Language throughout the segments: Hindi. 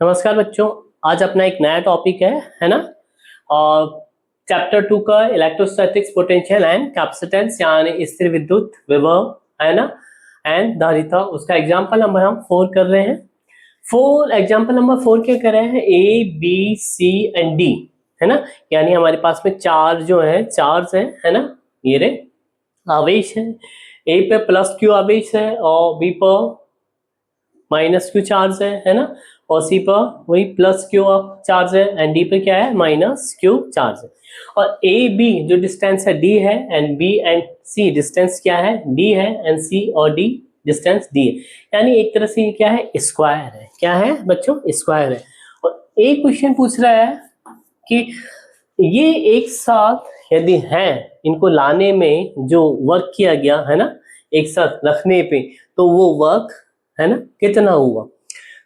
नमस्कार बच्चों। आज अपना एक नया टॉपिक है ना। और चैप्टर 2 का इलेक्ट्रोस्टैटिक्स पोटेंशियल एंड कैपेसिटेंस यानी स्थिर विद्युत विभव है ना एंड धारिता। उसका एग्जांपल नंबर हम 4 कर रहे हैं। एग्जांपल नंबर 4 क्या कर रहे हैं? A B C and D है ना। यानी हमारे पास में चार जो है चार्ज है ना। ये रे आवेश है। ए पे प्लस क्यू आवेश है और बी पर माइनस क्यू चार्ज है ना। और सी पर वही प्लस क्यू चार्ज है एंड डी पे क्या है? माइनस क्यू चार्ज है। और ए बी जो डिस्टेंस है डी है and B and C distance क्या है? डी है एंड सी और डी डिस्टेंस डी है। यानी एक तरह से ये क्या है? स्क्वायर है। क्या है बच्चों? स्क्वायर है। और एक क्वेश्चन पूछ रहा है कि ये एक साथ यदि है, इनको लाने में जो वर्क किया गया है ना, एक साथ रखने पे, तो वो वर्क है ना कितना हुआ।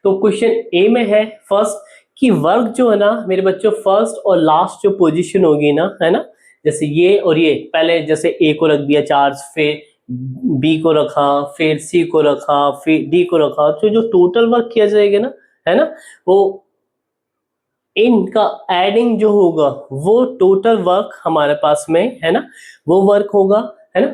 तो क्वेश्चन ए में है फर्स्ट कि वर्क जो है ना मेरे बच्चों, फर्स्ट और लास्ट जो पोजीशन होगी ना है ना, जैसे ये और ये, पहले जैसे ए को रख दिया चार्ज, फिर बी को रखा, फिर सी को रखा, फिर डी को रखा, तो जो टोटल वर्क किया जाएगा ना है ना, वो इनका एडिंग जो होगा वो टोटल वर्क हमारे पास में है ना, वो वर्क होगा है ना।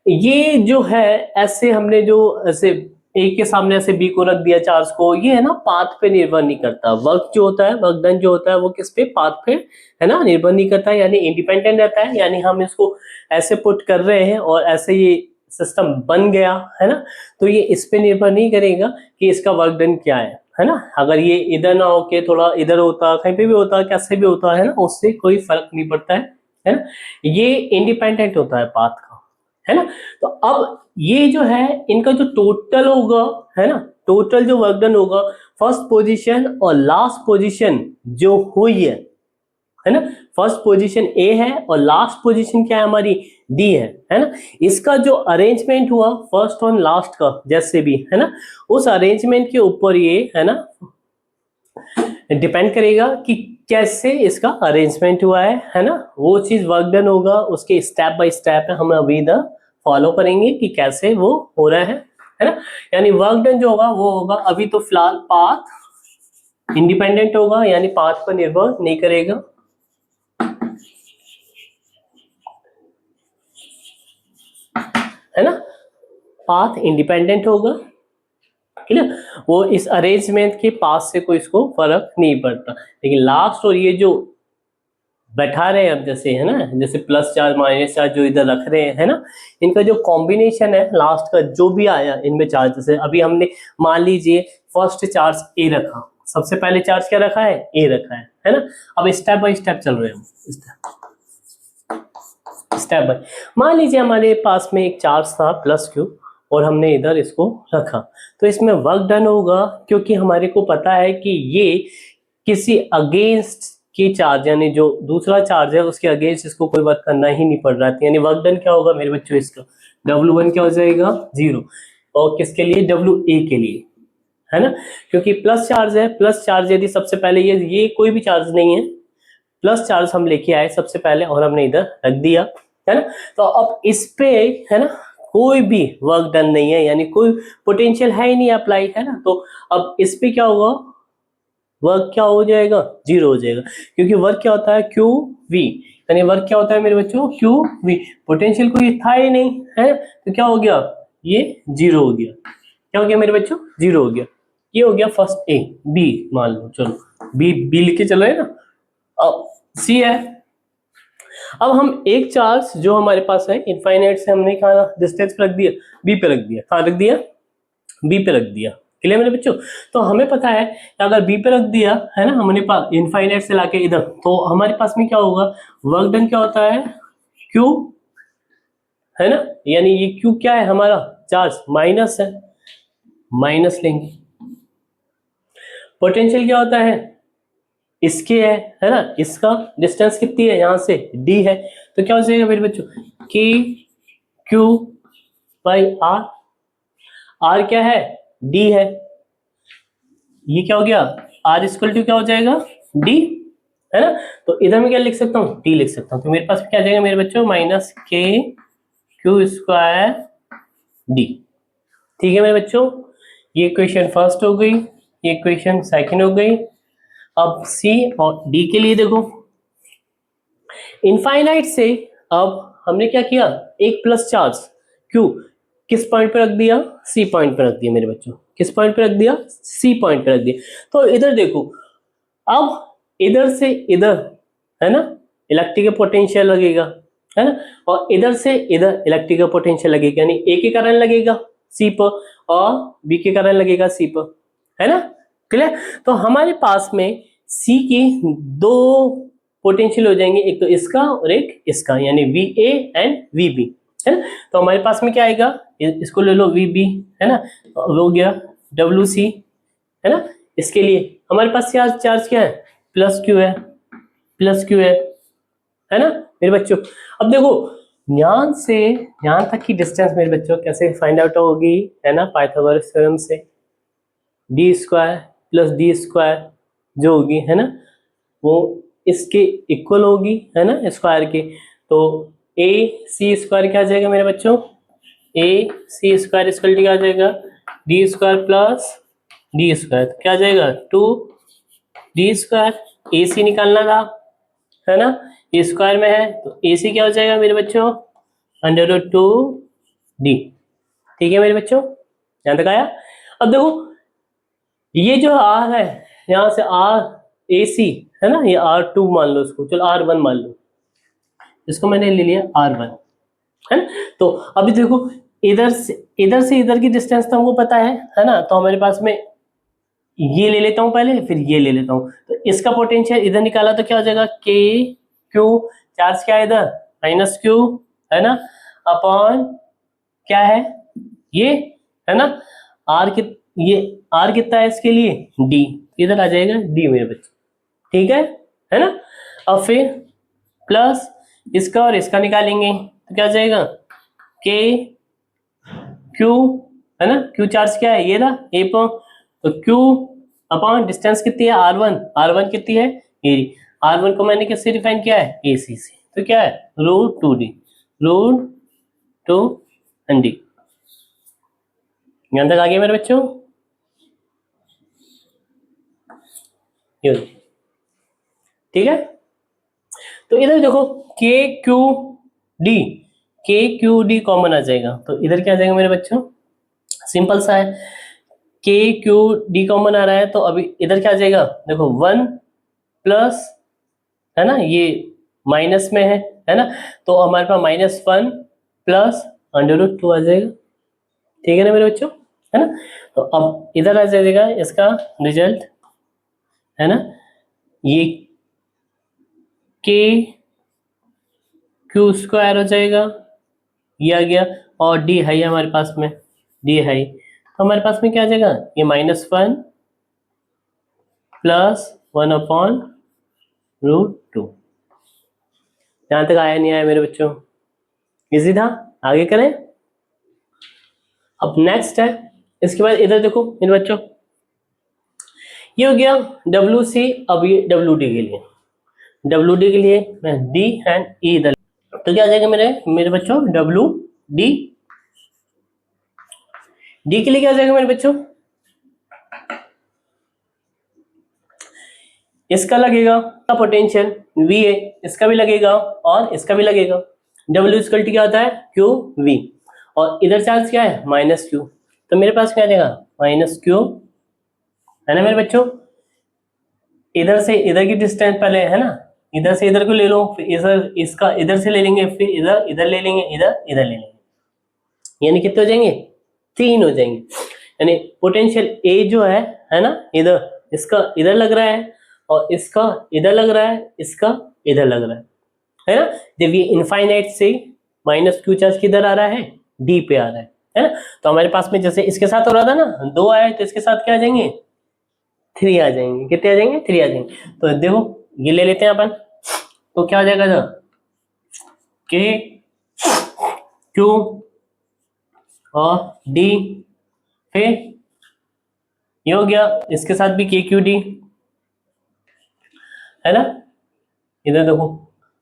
ये जो है ऐसे हमने जो ऐसे ए के सामने ऐसे बी को रख दिया चार्ज को, ये है ना पाथ पे निर्भर नहीं करता। वर्क जो होता है, वर्क डन जो होता है वो किस पे? पाथ पे है ना निर्भर नहीं करता, यानी इंडिपेंडेंट रहता है। यानी हम इसको ऐसे पुट कर रहे हैं और ऐसे ये सिस्टम बन गया है ना, तो ये इस पे निर्भर नहीं करेगा कि इसका वर्क डन क्या है ना। अगर ये इधर ना होके थोड़ा इधर होता, कहीं पे भी होता, कैसे भी होता है ना, उससे कोई फर्क नहीं पड़ता है ना। ये इंडिपेंडेंट होता है पाथ का है ना। तो अब ये जो है इनका जो टोटल होगा है ना, टोटल जो वर्क डन होगा, फर्स्ट पोजीशन और लास्ट पोजीशन जो हुई है ना, फर्स्ट पोजीशन ए है और लास्ट पोजीशन क्या है हमारी? डी है ना। इसका जो अरेंजमेंट हुआ फर्स्ट और लास्ट का जैसे भी है ना, उस अरेंजमेंट के ऊपर ये है ना डिपेंड करेगा कि कैसे इसका अरेंजमेंट हुआ है ना। वो चीज वर्क डन होगा, उसके स्टेप बाय स्टेप हम अभी इधर फॉलो करेंगे कि कैसे वो हो रहा है ना। यानी वर्क डन जो होगा वो होगा, अभी तो फिलहाल पाथ इंडिपेंडेंट होगा, यानी पाथ पर निर्भर नहीं करेगा है ना, पाथ इंडिपेंडेंट होगा। ठीक है, वो इस अरेंजमेंट के पास से कोई इसको फर्क नहीं पड़ता। लेकिन लास्ट और ये जो बैठा रहे हैं अब जैसे है ना, जैसे प्लस चार्ज माइनस चार्ज जो इधर रख रहे हैं है ना, इनका जो कॉम्बिनेशन है लास्ट का जो भी आया इनमें चार्ज, जैसे अभी हमने मान लीजिए फर्स्ट चार्ज ए रखा, सबसे पहले चार्ज क्या रखा है? ए रखा है ना। अब स्टेप बाय स्टेप चल रहे हैं हम, स्टेप बाय। मान लीजिए हमारे पास में एक चार्ज था प्लस क्यू और हमने इधर इसको रखा, तो इसमें वर्क डन होगा क्योंकि हमारे को पता है कि ये किसी अगेंस्ट की चार्ज, यानी जो दूसरा चार्ज है उसके अगेंस्ट इसको कोई वर्क करना ही नहीं पड़ रहा है। यानी वर्क डन क्या होगा मेरे बच्चों? इसका W1 क्या हो जाएगा? 0। और किसके लिए? WA के लिए है ना, क्योंकि प्लस चार्ज है। प्लस चार्ज यदि सबसे पहले ये कोई भी चार्ज नहीं है, प्लस चार्ज हम लेके आए सबसे पहले और हमने इधर रख दिया है ना। तो अब इस पे है ना कोई भी वर्क डन नहीं है, यानी कोई पोटेंशियल है ही नहीं अप्लाई है ना। तो अब इस पे क्या होगा? वर्क क्या हो जाएगा? 0 हो जाएगा, क्योंकि वर्क क्या होता है? Q we. यानी वर्क क्या होता है मेरे बच्चों? Q we. पोटेंशियल कोई था ही नहीं है, तो क्या हो गया? ये 0 हो गया। क्या हो गया मेरे बच्चों? 0 हो गया। ये हो गया फर्स्ट ए। बी मान लो, चलो बी लिख के चल रहे हैं ना। अब सी है। अब हम एक चार्ज जो हमारे पास है इनफाइनाइट से हमने कहा डिस्टेंस पे रख दिया, बी पे रख दिया। कहाँ रख दिया? बी पे रख दिया। क्लियर मेरे बच्चों? तो हमें पता है कि अगर बी पे रख दिया है ना हमने पास इनफाइनाइट से लाके इधर, तो हमारे पास में क्या होगा? वर्क डन क्या होता है? क्यू है ना, यानी ये क्यू क्या है हमारा? चार्ज माइनस है, माइनस लेंगे। पोटेंशियल क्या होता है? इसके है ना, इसका डिस्टेंस कितनी है यहाँ से? डी है। तो क्या हो जाएगा मेरे बच्चों? के क्यू बाई आर। आर क्या है? डी है। ये क्या हो गया? आर इक्वल टू क्या हो जाएगा? डी है ना। तो इधर में क्या लिख सकता हूँ? डी लिख सकता हूँ। तो मेरे पास क्या आ जाएगा मेरे बच्चों? Minus K Q square D. ठीक है मेरे बच्चों, ये क्वेश्चन फर्स्ट हो गई। ये इक्वेशन सेकंड हो गई। अब सी और डी के लिए देखो, इनफाइनाइट से अब हमने क्या किया, एक प्लस चार्ज क्यू किस पॉइंट पे रख दिया, सी पॉइंट पे रख दिया मेरे बच्चों, किस पॉइंट पे रख दिया, सी पॉइंट पे रख दिया। तो इधर देखो, अब इधर से इधर है ना इलेक्ट्रिक पोटेंशियल लगेगा, है ना, और इधर से इधर इलेक्ट्रिक पोटेंशियल लगेगा, यानी ए के कारण लगेगा सी पर और बी के कारण लगेगा सी पर, है ना, क्लियर। तो हमारे पास में सी के दो पोटेंशियल हो जाएंगे, एक तो इसका और एक इसका, यानी V A and V B, है ना। तो हमारे पास में क्या आएगा, इसको ले लो वी बी, है ना, हो गया डब्ल्यू सी, है ना। इसके लिए हमारे पास चार्ज क्या है, प्लस क्यू है, प्लस क्यू है ना मेरे बच्चों। अब देखो यहाँ से यहाँ तक की डिस्टेंस मेरे बच्चों कैसे फाइंड आउट होगी, है ना, पाइथागोरस थ्योरम से, D square plus D square जो होगी, है ना, वो इसके इक्वल होगी, है ना, स्क्वायर के। तो ए सी स्क्वायर क्या आ जाएगा मेरे बच्चों, ए सी स्क्वायर इक्वल टू क्या आ जाएगा, D square plus D square, क्या आ जाएगा, टू डी स्क्वायर, ए सी निकालना था, है ना, ये स्क्वायर में है तो ए सी क्या हो जाएगा मेरे बच्चों, अंडर रूट टू डी। ठीक है मेरे बच्चों, यहां तक आया। अब देखो ये जो आर है, यहां से आर ए सी है ना, ये आर टू मान लो इसको, चलो आर वन मान लो, इसको मैंने ले लिया आर वन, है ना। तो अभी देखो इधर से इधर की डिस्टेंस तो हमको पता है ना, तो हमारे पास में ये ले लेता हूं पहले, फिर ये ले लेता हूं, तो इसका पोटेंशियल इधर निकाला तो क्या हो जाएगा, के क्यू, चार्ज क्या है इधर माइनस क्यू, है ना, अपॉन क्या है ये, है ना, आर कि ये आर कितना है इसके लिए, डी, इधर आ जाएगा डी मेरे बच्चे, ठीक है ना। अब फिर प्लस इसका और इसका निकालेंगे तो क्या आ जाएगा, के क्यू, है ना, क्यू चार्ज क्या है ये ना ए पर, तो क्यू अपॉन डिस्टेंस कितनी है आर वन कितनी है ये, आर वन को मैंने किससे डिफाइन किया है, ए सी से, तो क्या है root two D, root two and D. यहां तक आ गया मेरे बच्चों, ठीक है। तो इधर देखो के क्यू डी, के क्यू डी कॉमन आ जाएगा, तो इधर क्या आ जाएगा मेरे बच्चों, सिंपल सा है, के क्यू डी कॉमन आ रहा है, तो अभी इधर क्या आ जाएगा, देखो वन प्लस, है ना, ये माइनस में है ना, तो हमारे पास minus one plus under root two आ जाएगा, ठीक है ना मेरे बच्चों, है ना। तो अब इधर आ जाएगा इसका रिजल्ट, है ना, ये के क्यू स्क्वायर हो जाएगा, ये आ गया, और डी है हमारे पास में, डी है, तो हमारे पास में क्या आ जाएगा, ये minus one plus one upon root two. यहां तक आया नहीं आया मेरे बच्चों, इजी था, आगे करें। अब नेक्स्ट है, इसके बाद इधर देखो मेरे बच्चों, ये हो गया डब्ल्यू सी, अब ये डब्ल्यू डी के लिए, डब्ल्यू डी के लिए मैं डी एंड ई इधर, तो क्या आ जाएगा मेरे बच्चों, डब्ल्यू डी, डी के लिए क्या आ जाएगा मेरे बच्चों, इसका लगेगा पोटेंशियल वी ए, इसका भी लगेगा और इसका भी लगेगा, डब्ल्यू इक्वल टू क्या होता है, क्यू वी, और इधर चार्ज क्या है माइनस क्यू, तो मेरे पास क्या आ जाएगा माइनस क्यू, है ना मेरे बच्चों। इधर से इधर की डिस्टेंस पहले है ना, इधर से इधर को ले लो, फिर इधर इसका इधर से ले लेंगे, फिर इधर इधर ले लेंगे, इधर ले लेंगे, यानी कितने हो जाएंगे, तीन हो जाएंगे, यानी पोटेंशियल ए जो है ना, इधर इसका इधर लग रहा है और इसका इधर लग रहा है, इसका इधर लग रहा है ना। जब ये इनफाइनाइट से माइनस क्यू चार्ज किधर आ रहा है, डी पे आ रहा है ना। तो हमारे पास में जैसे इसके साथ हो रहा था ना, दो आए तो इसके साथ क्या आ जाएंगे, थ्री आ जाएंगे, कितने आ जाएंगे, थ्री आ जाएंगे। तो देखो ये ले लेते हैं अपन, तो क्या आ जाएगा ना, के क्यू और डी, फिर ये हो गया इसके साथ भी के क्यू डी, है ना, इधर देखो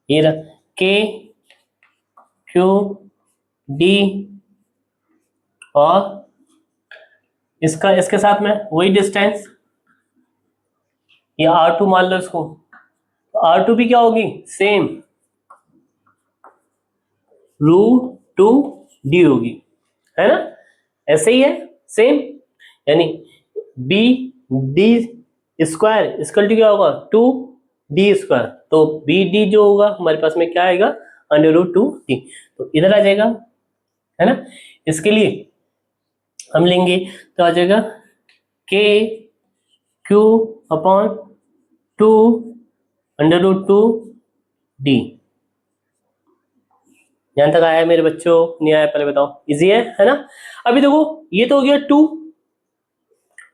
ये रहा के क्यू डी, और इसका इसके साथ में वही डिस्टेंस ये R2 मान लो इसको, तो R2 भी क्या होगी, सेम √2d होगी, है ना, ऐसे ही है सेम, यानी B D square equal to क्या होगा, 2d², तो बी डी जो होगा हमारे पास में क्या आएगा, √2d, तो इधर आ जाएगा, है ना। इसके लिए हम लेंगे तो आ जाएगा k q अपॉन 2 √2d। यहां तक आया है मेरे बच्चों, नहीं आया पहले बताओ, इजी है ना। अभी देखो ये तो हो गया 2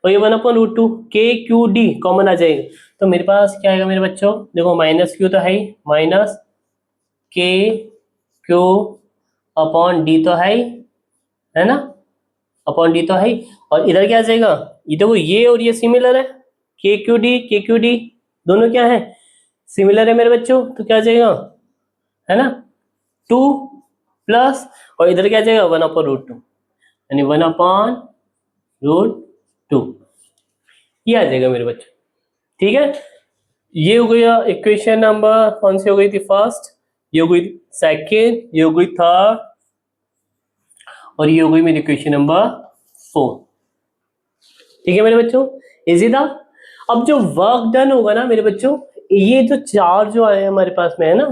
और ये 1/√2, के क्यू डी कॉमन आ जाएगा, तो मेरे पास क्या आएगा मेरे बच्चों, देखो माइनस क्यू तो है ही, minus K Q upon D तो है ना, अपॉन डी तो है ही, और इधर क्या आ जाएगा, ये देखो ये और ये सिमिलर है, के क्यू डी दोनों क्या है, सिमिलर है मेरे बच्चों, तो क्या आ जाएगा, है ना, 2 प्लस, और इधर क्या आ जाएगा 1/√2, यानी 1/√2, ये आ जाएगा मेरे बच्चों, ठीक है। ये हो गया इक्वेशन नंबर, कौन सी हो गई थी, फर्स्ट, ये हो गई सेकेंड, ये हो गई थर्ड, और ये हो गई मेरी इक्वेशन नंबर 4, ठीक है मेरे बच्चों, इजी था। अब जो वर्क डन होगा ना मेरे बच्चों, ये जो चार जो आए हमारे पास में है ना,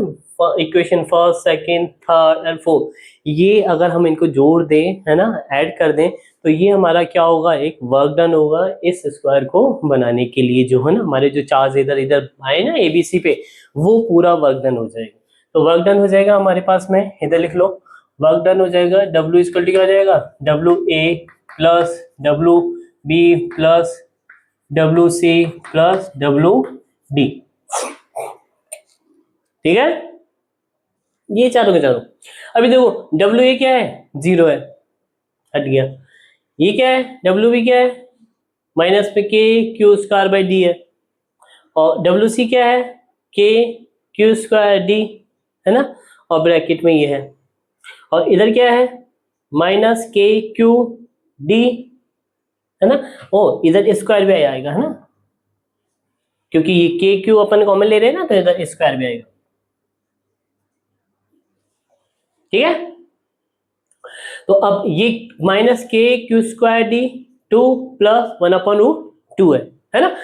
equation first second third and fourth, ये अगर हम इनको जोड़ दें, है ना, ऐड कर दें, तो ये हमारा क्या होगा, एक वर्क डन होगा इस स्क्वायर को बनाने के लिए, जो है ना हमारे जो चार्ज इधर इधर आए ना एबीसी पे, वो पूरा वर्क डन हो जाएगा। तो वर्क डन हो जाएगा हमारे पास में, इधर लिख लो, वर्क डन हो जाएगा, W इक्वल टू क्या हो जाएगा, WA plus WB plus WC plus WD, ठीक है, ये चारों के चारों। अभी देखो WA क्या है, 0 है, हट गया, ये क्या है, WB क्या है, माइनस पे k² q² है, और WC क्या है, k q²d, है ना, और ब्रैकेट में ये है, और इधर क्या है, माइनस k/q/d, है ना, ओ इधर स्क्वायर भी आएगा, है ना, क्योंकि ये k/q अपन कॉमन ले रहे हैं ना, तो इधर स्क्वायर भी आएगा, ठीक है। तो अब ये माइनस k/q²d 2 प्लस 1/√2 है ना।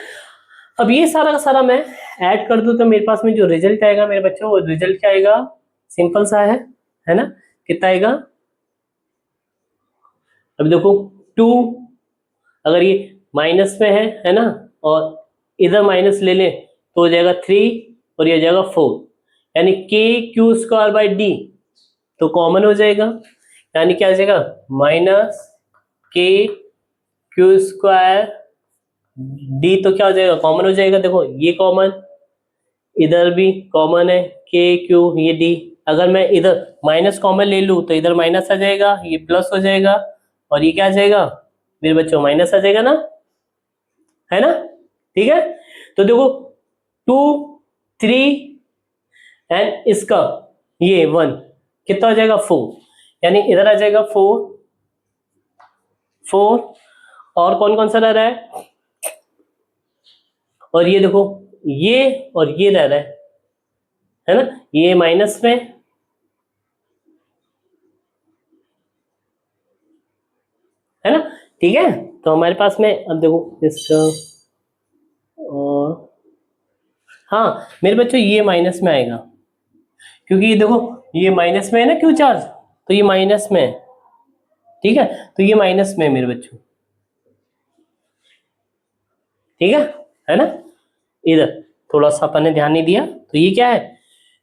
अब ये सारा का सारा मैं ऐड कर दूं, तो मेरे पास में जो रिजल्ट आएगा मेरे बच्चों, वो रिजल्ट क्या आएगा, सिंपल सा है ना, कितना आएगा, अब देखो 2, अगर ये माइनस में है ना, और इधर माइनस ले लें तो हो जाएगा 3, और ये हो जाएगा 4, यानी k/q²d तो कॉमन हो जाएगा, यानी क्या आ जाएगा, माइनस k/q²d, तो क्या हो जाएगा, कॉमन हो जाएगा, देखो ये कॉमन, इधर भी कॉमन है, k/q ये d, अगर मैं इधर माइनस कॉमन ले लूं तो इधर माइनस आ जाएगा, ये प्लस हो जाएगा, और ये क्या आ जाएगा मेरे बच्चों, माइनस आ जाएगा ना, है ना, ठीक है। तो देखो 2 3 एंड इसका ये 1 कितना हो जाएगा, 4, यानी इधर आ जाएगा 4, और कौन कौन सा रह रहा है, और ये देखो ये और ये रह रहा है ना, ये माइनस में, है ना, ठीक है। तो हमारे पास में अब देखो इसका, और हाँ मेरे बच्चों ये माइनस में आएगा, क्योंकि ये देखो ये माइनस में है ना क्यू चार्ज, तो ये माइनस में है, ठीक है, तो ये माइनस में है मेरे बच्चों, ठीक है ना, इधर थोड़ा सा अपन ने ध्यान नहीं दिया, तो ये क्या है,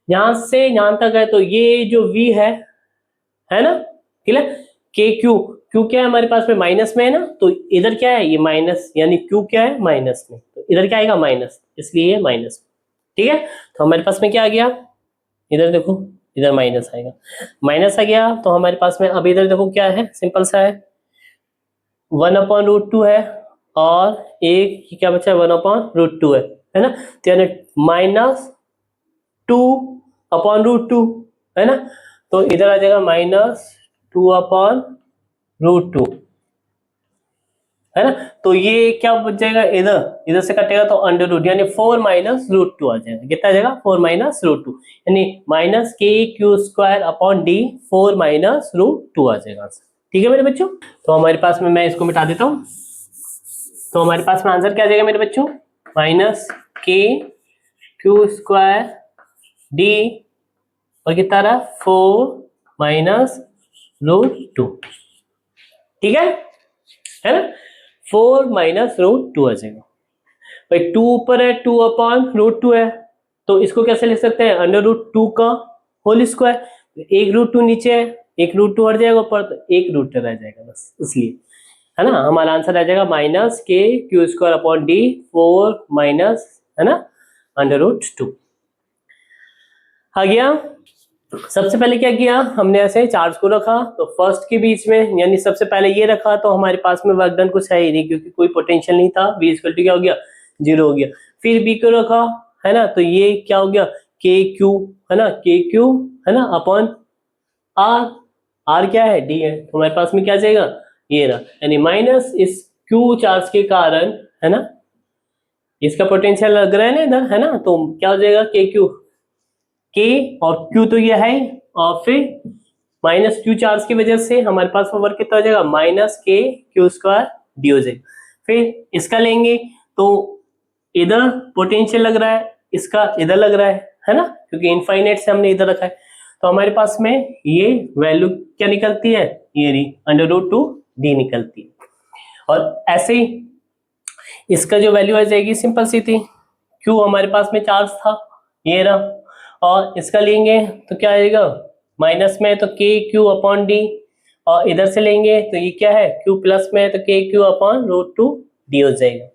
यहां से यहां तक है, तो ये जो V है ना, ठीक है, के क्यू क्या है हमारे पास में, माइनस में है ना, तो इधर क्या है, ये माइनस, यानी क्यू क्या है, माइनस में, तो इधर क्या आएगा, माइनस, इसलिए ये माइनस, ठीक है। तो हमारे पास में क्या आ गया, इधर देखो, इधर माइनस आएगा, माइनस आ गया, तो हमारे पास में अब इधर देखो क्या है, सिंपल सा है, 1/√2 है, और एक क्या बचा है, 1/√2 है ना, तो यानी -2/√2, है ना, तो इधर आ जाएगा -2/√2, है ना। तो ये क्या बच जाएगा, इधर इधर से कटेगा तो अंडर रूट, यानी 4 माइनस रूट 2 आ जाएगा। कितना आ जाएगा, 4 माइनस रूट 2, यानी minus K Q square upon D 4 minus root 2 आ जाएगा। ठीक है मेरे बच्चों, तो हमारे पास में मैं इसको मिटा देता हूँ। तो हमारे पास में आंसर क्या आ जाएगा मेरे बच्चों, minus K Q square D और कितना रहा 4 माइनस रूट 2। ठीक है ना, 4 माइनस रूट 2 आ जाएगा। भाई 2 ऊपर है, 2 अपॉन रूट 2 है, तो इसको कैसे लिख सकते हैं, अंडर रूट 2 का होल स्क्वायर। एक रूट 2 नीचे है, एक रूट 2 हट जाएगा ऊपर, तो एक रूट रह जाएगा बस, इसलिए है ना। हमारा आंसर आ जाएगा minus K Q square upon D 4 minus, है ना, अंडर रूट 2 आ गया। सबसे पहले क्या किया हमने, ऐसे चार्ज को रखा, तो फर्स्ट के बीच में, यानी सबसे पहले ये रखा, तो हमारे पास में वर्क डन कुछ है ही नहीं, क्योंकि कोई पोटेंशियल नहीं था। v इक्वल टू क्या हो गया, 0 हो गया। फिर b को रखा, है ना, तो ये क्या हो गया, के क्यू, है ना, के क्यू, है ना, अपॉन आर, आर क्या है, डी है, तो हमारे पास में क्या जाएगा, ये रहा, यानी माइनस इस क्यू चार्ज के कारण, है ना, इसका पोटेंशियल लग रहा है ना इधर, है ना, तो क्या हो जाएगा, के क्यू, के और क्यू तो ये है, और फिर माइनस क्यू चार्ज की वजह से हमारे पास वर्क कितना हो जाएगा, minus K Q square D हो जाएगा। फिर इसका लेंगे तो इधर पोटेंशियल लग रहा है, इसका इधर लग रहा है ना, क्योंकि इनफाइनाइट से हमने इधर रखा है, तो हमारे पास में ये वैल्यू क्या निकलती है, ये अंडर रूट 2 डी निकलती है। और ऐसे ही इसका जो वैल्यू आ जाएगी सिंपल सी थी, क्यू हमारे पास में चार्ज था, ये रहा, और इसका लेंगे तो क्या आएगा, माइनस में है तो के क्यू अपॉन डी, और इधर से लेंगे तो ये क्या है, क्यू प्लस में है तो के क्यू अपॉन रूट 2 डी हो जाएगा।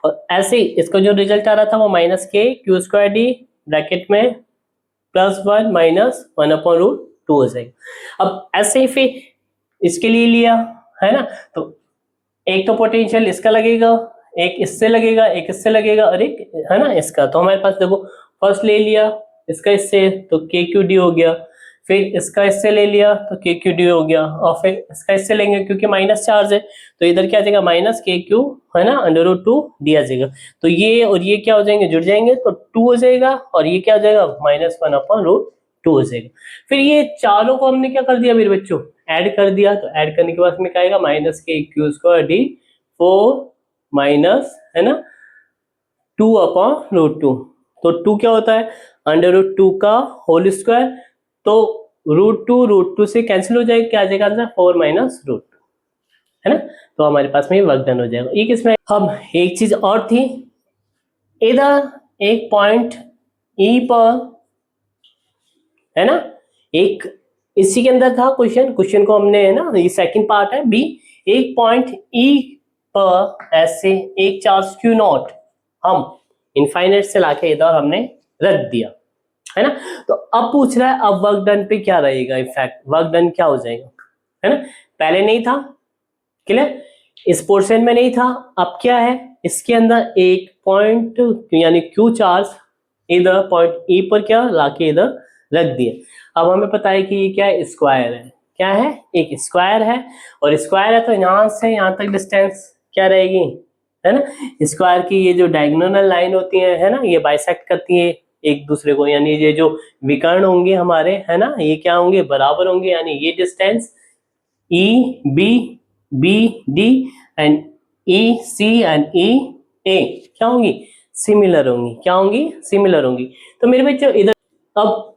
और ऐसे ही इसका जो रिजल्ट आ रहा था वो minus K Q square D bracket में प्लस 1 माइनस 1 अपॉन रूट 2 हो जाएगा। अब ऐसे ही फिर इसके लिए लिया, है ना, तो एक तो पोटेंशियल इसका लगेगा, एक इससे लगेगा, एक इससे लगेगा, और एक, है ना, इसका। तो हमारे पास देखो फर्स्ट ले लिया इसका इससे, तो के क्यू डी हो गया, फिर इसका इससे ले लिया तो के क्यू डी हो गया, और फिर इसका इससे लेंगे क्योंकि माइनस चार्ज है, तो इधर क्या आ जाएगा, माइनस के क्यू, है ना, अंडर रूट 2 डी आ जाएगा। तो ये और ये क्या हो जाएंगे, जुड़ जाएंगे, तो 2 हो जाएगा, और ये क्या हो जाएगा, माइनस 1 अपॉन रूट 2 हो जाएगा। फिर ये चारों को हमने क्या कर दिया मेरे बच्चों, ऐड कर दिया, तो ऐड करने के बाद में क्या आएगा, minus K Q square D 4 minus, है ना, 2 अपॉन रूट 2, तो 2 क्या होता है, अंडर रूट 2 का होल स्क्वायर, तो रूट 2 से कैंसिल हो जाएगा, क्या आ जाएगा आंसर, 4 माइनस रूट 2, है ना। तो हमारे पास में वर्क डन हो जाएगा। ये किसमें, हम एक चीज और थी, इधर एक पॉइंट ई पर, है ना, एक इसी के अंदर था क्वेश्चन को हमने, है ना, ये सेकंड पार्ट है बी, एक पॉइंट ई पर ऐसे एक चार्ज क्यू नॉट हम इनफाइनाइट से लाके इधर हमने रख दिया, है ना। तो अब पूछ रहा है अब वर्क डन पे क्या रहेगा, इफेक्ट वर्क डन क्या हो जाएगा, है ना, पहले नहीं था, क्लियर, इस पोर्शन में नहीं था, अब क्या है, इसके अंदर एक पॉइंट यानी क्यू चार्ज इधर पॉइंट ई पर क्या लाके इधर रख दिया। अब हमें पता है कि ये क्या है, स्क्वायर है, क्या है, एक स्क्वायर है, और स्क्वायर है तो यहां से यहां तक डिस्टेंस क्या रहेगी, है ना, स्क्वायर की ये जो डायगोनल लाइन होती है ना, ये बाइसेक्ट करती है एक दूसरे को, यानी ये जो विकर्ण होंगे हमारे, है ना, ये क्या होंगे, बराबर होंगे, यानी ये distance E B, B D and E C and E A क्या होंगी, सिमिलर होंगी, क्या होंगी, सिमिलर होंगी। तो मेरे बच्चों इधर अब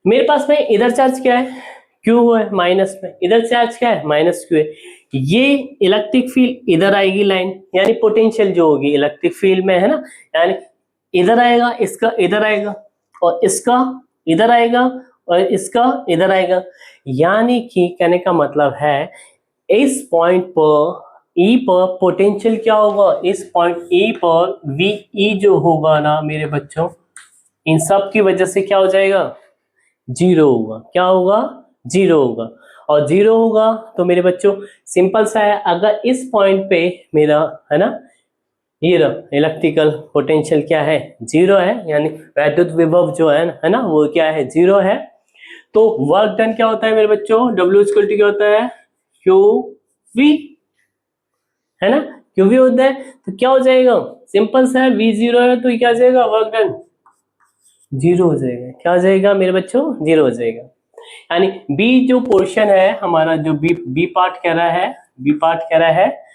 मेरे पास में इधर चार्ज क्या है, क्यू है माइनस में, इधर चार्ज क्या है, माइनस क्यू है, ये इलेक्ट्रिक फील्ड इधर आएगी लाइन, यानी पोटेंशियल जो होगी इलेक्ट्रिक फील्ड में, है ना, यानी इधर आएगा, इसका इधर आएगा, और इसका इधर आएगा, और इसका इधर आएगा, यानी कि कहने का मतलब है इस पॉइंट पर ई पर पोटेंशियल क्या होगा, इस पॉइंट ई पर वी ई जो होगा ना मेरे बच्चों, इन सब की वजह से क्या हो जाएगा, जीरो होगा, क्या होगा, जीरो होगा, और जीरो होगा तो मेरे बच्चों सिंपल सा है, अगर इस पॉइंट पे मेरा, है ना, ये रहा इलेक्ट्रिकल पोटेंशियल क्या है, जीरो है, यानी वैद्युत विभव जो है ना, वो क्या है, जीरो है, तो वर्क डन क्या होता है मेरे बच्चों, W इक्वल टू क्या होता है, क्यू वी, है ना, क्यू वी होता है तो क्या हो जाएगा, सिंपल सा है, वी जीरो है तो क्या हो जाएगा, वर्क डन जीरो हो जाएगा। क्या हो जाएगा मेरे बच्चों, जीरो हो जाएगा। यानी बी जो पोर्शन है हमारा, जो बी बी पार्ट कह रहा है, बी पार्ट कह रहा है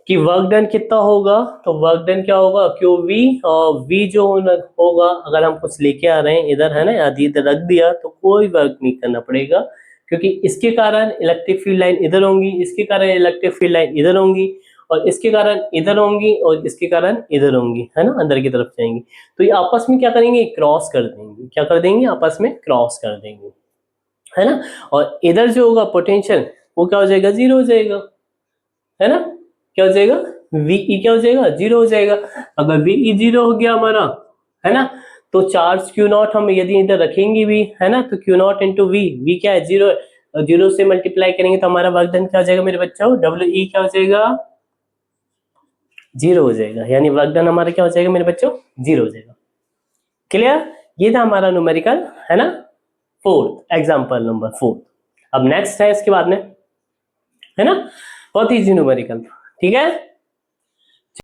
कि वर्क डन कितना होगा, तो वर्क डन क्या होगा, क्यू वी, और वी जो होगा, अगर हम कुछ लेके आ रहे हैं इधर, है ना, आदि इधर रख दिया तो कोई वर्क नहीं करना पड़ेगा, क्योंकि इसके कारण इलेक्ट्रिक फील्ड लाइन इधर होंगी, इसके कारण इलेक्ट्रिक फील्ड लाइन इधर होंगी, और इसके कारण इधर होंगी, और इसके कारण इधर होंगी, है ना, अंदर की तरफ जाएंगी। तो ये आपस में क्या करेंगे, क्रॉस कर देंगे। क्या कर देंगे, आपस में क्रॉस कर देंगे, है ना। और इधर जो होगा पोटेंशियल वो क्या हो जाएगा, जीरो हो जाएगा, है ना। क्या हो जाएगा, वीई क्या हो जाएगा, जीरो हो जाएगा। अगर वीई जीरो हो गया हमारा, है ना, तो चार्ज क्यू नॉट हम यदि इधर रखेंगे भी, है ना, तो Q naught into V, V क्या है, जीरो है, जीरो से मल्टीप्लाई करेंगे तो हमारा वर्क डन क्या हो जाएगा मेरे बच्चों, डब्ल्यू ई क्या हो जाएगा, जीरो हो जाएगा। यानी वर्क डन हमारा क्या हो जाएगा मेरे बच्चों, जीरो हो जाएगा। क्लियर, ये था हमारा न्यूमेरिकल, है ना, फोर्थ एग्जाम्पल नंबर फोर्थ। अब नेक्स्ट है इसके बाद में, है ना, बहुत इजी न्यूमेरिकल, ठीक है।